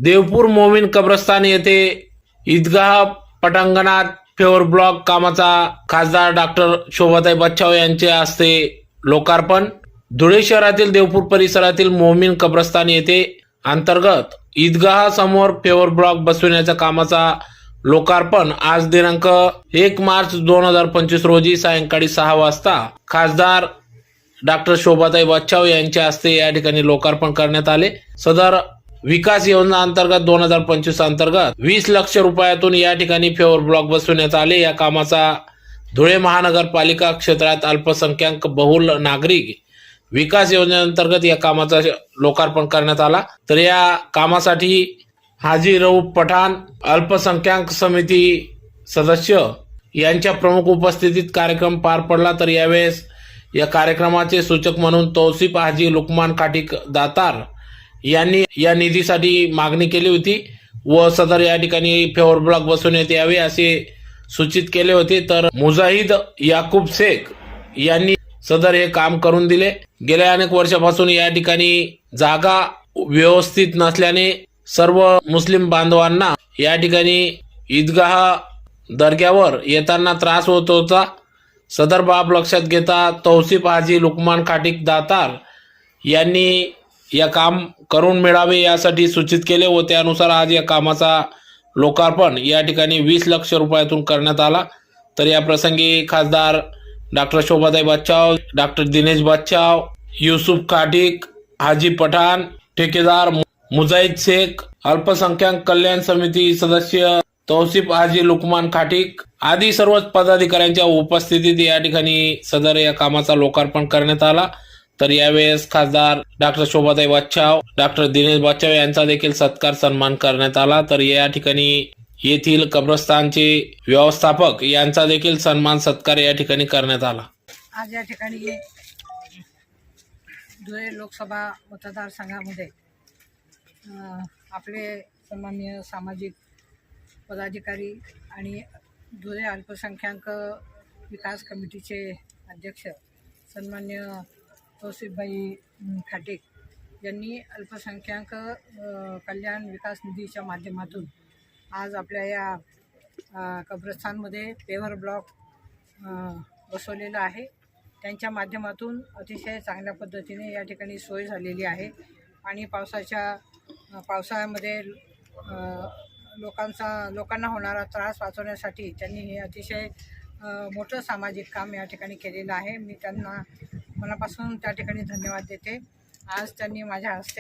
देवपूर मोमीन कब्रस्तान येथे ईदगाह पटांगणात फेवर ब्लॉक कामाचा खासदार डॉक्टर शोभाताई बच्छाव यांच्या हस्ते लोकार्पण। धुळे शहरातील देवपूर परिसरातील मोमीन कब्रस्तान येथे अंतर्गत ईदगाह समोर फेवर ब्लॉक बसविण्याच्या कामाचा लोकार्पण आज दिनांक 1 मार्च 2025 रोजी सायंकाळी 6 वाजता खासदार डॉक्टर शोभाताई बच्छाव यांच्या हस्ते या ठिकाणी लोकार्पण करण्यात आले। सदर विकास योजना अंतर्गत 2025 अंतर्गत 20 लाख रुपयातून या ठिकाणी फेवर ब्लॉक बसविण्यात आले। या कामाचा धुळे महानगरपालिका क्षेत्रात अल्पसंख्याक बहुल नागरिक विकास योजनेअंतर्गत या कामाचा लोकार्पण करण्यात आला। तर या कामासाठी हाजी रऊफ पठाण अल्पसंख्याक समिती सदस्य यांच्या प्रमुख उपस्थितीत कार्यक्रम पार पडला। तर यावेळेस या कार्यक्रमाचे सूचक म्हणून तौसिफ हाजी लुकमान खाटीक दातार यांनी या निधीसाठी मागणी केली होती व सदर या ठिकाणी फेवर ब्लॉक बसवण्यात यावे असे सूचित केले होते। तर मुजाहिद याकूब शेख यांनी सदर हे काम करून दिले। गेल्या अनेक वर्षापासून या ठिकाणी जागा व्यवस्थित नसल्याने सर्व मुस्लिम बांधवांना या ठिकाणी ईदगाह दर्ग्यावर येताना त्रास होत होता। सदर बाब लक्षात घेता तौसिफ हाजी लुकमान खाटीक दातार यांनी या काम करून मिळावे यासाठी सूचित केले व त्यानुसार आज या कामाचा लोकार्पण या ठिकाणी 20 लाख रुपयातून करण्यात आला। तर या प्रसंगी खासदार डॉक्टर शोभाताई बच्छाव, डॉक्टर दिनेश बच्छाव, युसुफ खाटीक, हाजी पठाण, ठेकेदार मुजाहिद शेख, अल्पसंख्याक कल्याण समिती सदस्य तौसिफ हाजी लुकमान खाटीक आदी सर्व पदाधिकाऱ्यांच्या उपस्थितीत या ठिकाणी सदर या कामाचा लोकार्पण करण्यात आला। तर यावेळेस खासदार डॉक्टर शोभाताई बच्छाव, डॉक्टर दिनेश बच्छाव यांचा देखील सत्कार सन्मान करण्यात आला। तर या ठिकाणी येथील कब्रस्तानचे व्यवस्थापक यांचा देखील सन्मान सत्कार या ठिकाणी करण्यात आला। आज या ठिकाणी धुळे लोकसभा मतदारसंघामध्ये आपले सन्माननीय सामाजिक पदाधिकारी आणि धुळे अल्पसंख्याक विकास कमिटीचे अध्यक्ष सन्माननीय तौसिफभाई खाटीक यांनी अल्पसंख्याक कल्याण विकास निधीच्या माध्यमातून आज आपल्या या कब्रस्तानमध्ये पेवर ब्लॉक बसवलेला आहे। त्यांच्या माध्यमातून अतिशय चांगल्या पद्धतीने या ठिकाणी सोय झालेली आहे आणि पावसाळ्यामध्ये लोकांना होणारा त्रास वाचवण्यासाठी त्यांनी हे अतिशय मोठं सामाजिक काम या ठिकाणी केलेलं आहे। मी त्यांना मनापासून त्या ठिकाणी धन्यवाद देते। आज त्यांनी माझ्या हस्ते